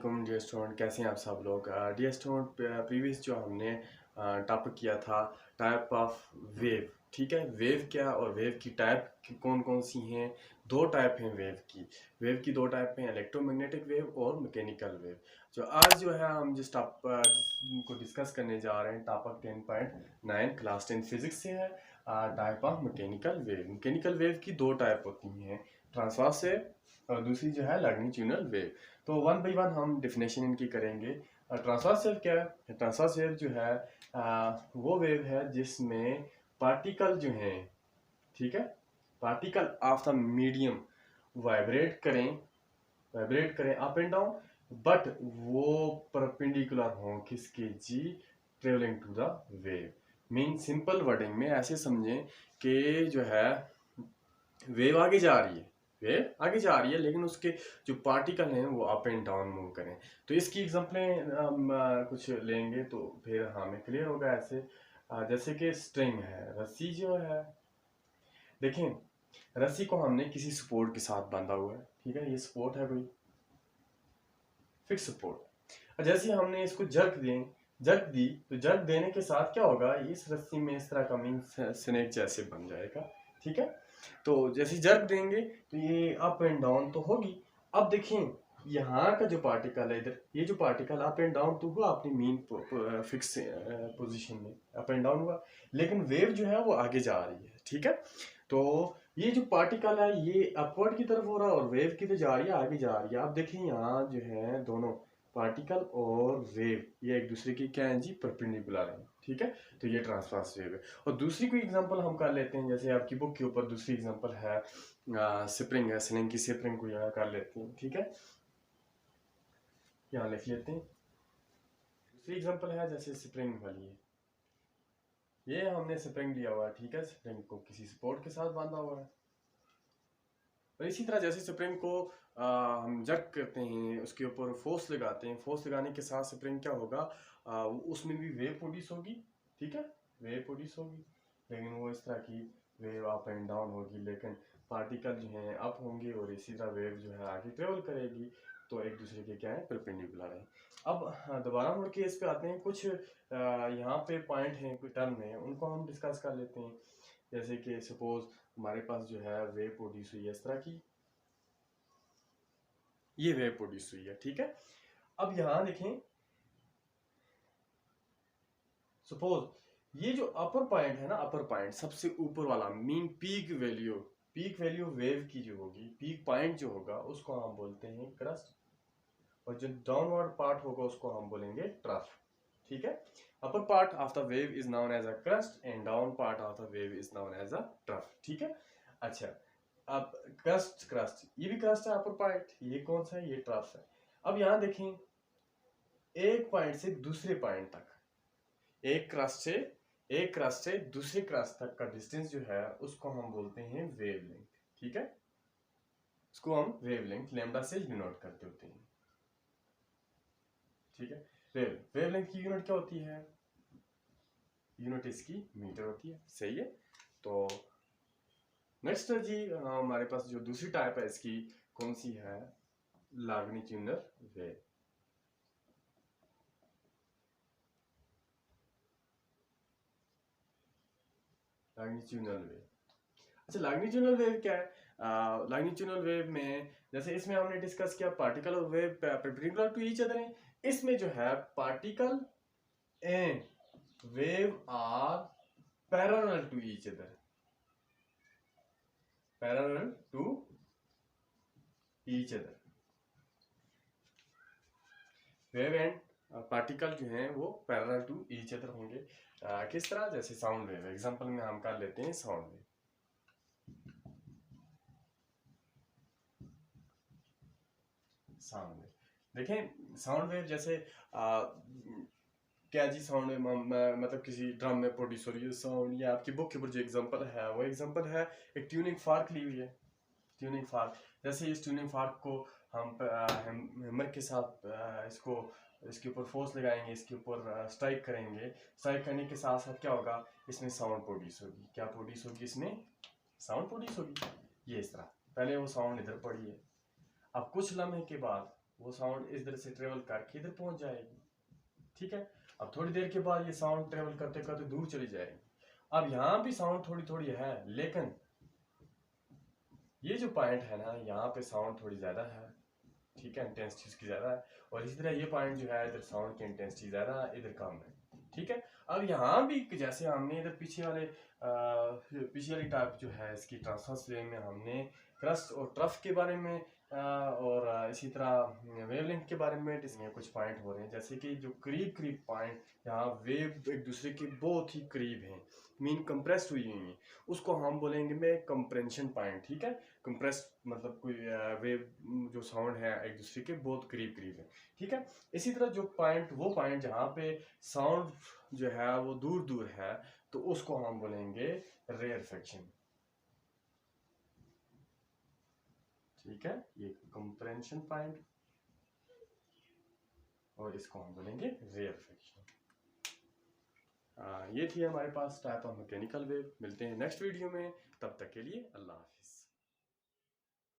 वालेकुम dear student, कैसे हैं आप सब लोग। डियर स्टूडेंट, प्रीवियस जो हमने टॉपिक किया था टाइप ऑफ वेव, ठीक है। वेव क्या और वेव की टाइप कौन कौन सी हैं। दो टाइप हैं वेव की दो टाइप हैं, इलेक्ट्रोमैग्नेटिक वेव और मैकेनिकल वेव। जो आज जो है हम जिस टॉपिक को डिस्कस करने जा रहे हैं, टॉपिक 10.9 क्लास 10 फिजिक्स से है। टाइप ऑफ मैकेनिकल वेव की दो टाइप होती हैं, ट्रांसवर्स वेव और दूसरी जो है लॉन्गिट्यूडिनल वेव। तो वन बाई वन हम डिफिनेशन इनकी करेंगे। ट्रांसवर्स वेव क्या है? ट्रांसवर्स वेव जो है वो वेव है जिसमें पार्टिकल जो हैं, ठीक है, particle of the medium vibrate करें अप एंड डाउन, बट वो परपेंडिकुलर हों किसके जी, travelling to the wave. Mean simple wording में ऐसे समझें कि जो है वेव आगे जा रही है लेकिन उसके जो पार्टिकल हैं वो अप एंड डाउन मूव करें। तो इसकी एग्जांपलें हम कुछ लेंगे तो फिर हमें क्लियर होगा। ऐसे जैसे कि स्ट्रिंग है, रस्सी जो है, देखें रस्सी को हमने किसी सपोर्ट के साथ बांधा हुआ है, ठीक है, ये सपोर्ट है कोई फिक्स सपोर्ट। और जैसे हमने इसको जर्क दी तो जर्क देने के साथ क्या होगा, इस रस्सी में इस तरह का मीन स्नेक जैसे बन जाएगा, ठीक है। तो जैसे जर्क देंगे तो ये अप एंड डाउन तो होगी। अब देखें यहाँ का जो पार्टिकल है, इधर ये जो पार्टिकल अप एंड डाउन तो हुआ अपनी मीन फिक्स पोजीशन में, अप एंड डाउन हुआ, लेकिन वेव जो है वो आगे जा रही है, ठीक है। तो ये जो पार्टिकल है ये अपवर्ड की तरफ हो रहा है और वेव की तो जा रही है, आगे जा रही है। आप देखें यहाँ जो है दोनों पार्टिकल और वेव ये एक दूसरे की क्या है जी, परपेंडिकुलर है, ठीक है। तो ये ट्रांसवर्स वेव है। और दूसरी कोई एग्जांपल हम कर लेते हैं, जैसे आपकी बुक के ऊपर दूसरी एग्जांपल है स्प्रिंग है, स्लिंग की स्प्रिंग को यहाँ कर लेते हैं, ठीक है, यहाँ लिख लेते हैं। दूसरी एग्जांपल है जैसे स्प्रिंग वाली है, ये हमने स्प्रिंग लिया हुआ है, ठीक है, स्प्रिंग को किसी सपोर्ट के साथ बांधा हुआ है। और इसी तरह जैसे स्प्रिंग को हम जर्क करते हैं, उसके ऊपर फोर्स लगाते हैं, फोर्स लगाने के साथ स्प्रिंग क्या होगा, उसमें भी वेव प्रोड्यूस होगी, ठीक है, वेव प्रोड्यूस होगी, लेकिन वो इस तरह की वेव अप एंड डाउन होगी, लेकिन पार्टिकल जो है अप होंगे और इसी तरह वेव जो है आगे ट्रेवल करेगी, तो एक दूसरे के क्या है, परपेंडिकुलर है। अब दोबारा मुड़ के इस पे आते हैं, कुछ यहाँ पे पॉइंट हैं, कोई टर्म है, उनको हम डिस्कस कर लेते हैं। जैसे कि सपोज हमारे पास जो है वेव प्रोड्यूस हुई है इस तरह की, ये वेव प्रोड्यूस हुई है, ठीक है। अब यहां देखें, सपोज ये जो अपर पॉइंट है ना, अपर पॉइंट सबसे ऊपर वाला मीन पीक वैल्यू वेव की जो होगी, पीक पॉइंट जो होगा उसको हम बोलते हैं क्रस्ट, और जो डाउनवर्ड पार्ट होगा उसको हम बोलेंगे ट्रफ, ठीक है। Upper part of the wave is known as a crest and down part of the wave is known as a trough, ठीक है। अच्छा, अब क्रस्ट ये भी क्रस्ट है, अपर पार्ट ये कौन सा है, ये ट्रफ है। अब यहां देखें, एक पॉइंट से दूसरे पॉइंट तक, एक क्रस्ट से दूसरे क्रस्ट तक का डिस्टेंस जो है उसको हम बोलते हैं वेवलेंथ, ठीक है। इसको हम वेवलेंथ लैम्डा से डिनोट करते होते हैं, ठीक है। वेवलेंथ की यूनिट क्या होती है, यूनिट इसकी मीटर होती है, सही है। तो नेक्स्ट जी हमारे पास जो दूसरी टाइप है इसकी कौन सी है, लॉन्गिट्यूडिनल वेव। लॉन्गिट्यूडिनल वेव, अच्छा लॉन्गिट्यूडिनल वेव क्या है? लॉन्गिट्यूडिनल वेव में जैसे इसमें हमने डिस्कस किया पार्टिकल और wave perpendicular to each other हैं, इसमें जो है particle and wave are parallel to each other, parallel to each other. Wave and particle जो हैं वो पैरेलल टू ईच अदर होंगे। किस तरह, जैसे साउंड वेव, एग्जांपल में हम कर लेते हैं साउंड वेव। साउंड वेव देखें, साउंड वेव जैसे क्या जी, साउंड मतलब किसी ड्रम में प्रोड्यूस हो रही है साउंड, या आपकी बुक के ऊपर जो एग्जांपल है वो एग्जांपल है एक ट्यूनिंग फार्क ली हुई है, ट्यूनिंग फार्क। जैसे इस ट्यूनिंग फार्क को हम हैमर के साथ इसको इसके ऊपर फोर्स लगाएंगे, इसके ऊपर स्ट्राइक करेंगे, स्ट्राइक करने के साथ साथ क्या होगा, इसमें साउंड प्रोड्यूस होगी। क्या प्रोड्यूस होगी, इसमें साउंड प्रोड्यूस होगी, ये इस तरह। पहले वो साउंड इधर पड़ी है, अब कुछ लम्हे के बाद वो साउंड इस तरह से ट्रेवल करके इधर पहुंच जाएगी, ठीक है। अब थोड़ी देर के बाद ये साउंड ट्रेवल करते करते दूर चली जाएगी। अब यहाँ भी साउंड थोड़ी थोड़ी है, लेकिन ये जो पॉइंट है ना, यहाँ पे साउंड थोड़ी ज्यादा है, ठीक है, इंटेंसिटी इसकी ज्यादा है। और इसी तरह ये पॉइंट जो है, इधर साउंड की इंटेंसिटी ज्यादा है, इधर कम है, ठीक है। अब यहाँ भी जैसे हमने इधर पीछे वाली टाइप जो है इसकी ट्रांसवर्स वेव में हमने क्रस्ट और ट्रफ के बारे में और इसी तरह वेवलेंथ के बारे में कुछ पॉइंट हो रहे हैं, जैसे कि जो करीब करीब पॉइंट यहाँ वेव एक दूसरे के बहुत ही करीब हैं, मीन कंप्रेस्ड हुई हैं, उसको हम बोलेंगे में कंप्रेंशन पॉइंट, ठीक है। कंप्रेस मतलब कोई वेव जो साउंड है एक दूसरे के बहुत करीब करीब है, ठीक है। इसी तरह जो पॉइंट, वो पॉइंट जहाँ पे साउंड जो है वो दूर दूर है, तो उसको हम बोलेंगे रेयरफेक्शन, ठीक है। ये कंप्रेंशन पॉइंट और इसको हम बोलेंगे रेयरफेक्शन। ये थी हमारे पास टाइप ऑफ मैकेनिकल वेव। मिलते हैं नेक्स्ट वीडियो में, तब तक के लिए अल्लाह हाफिज़।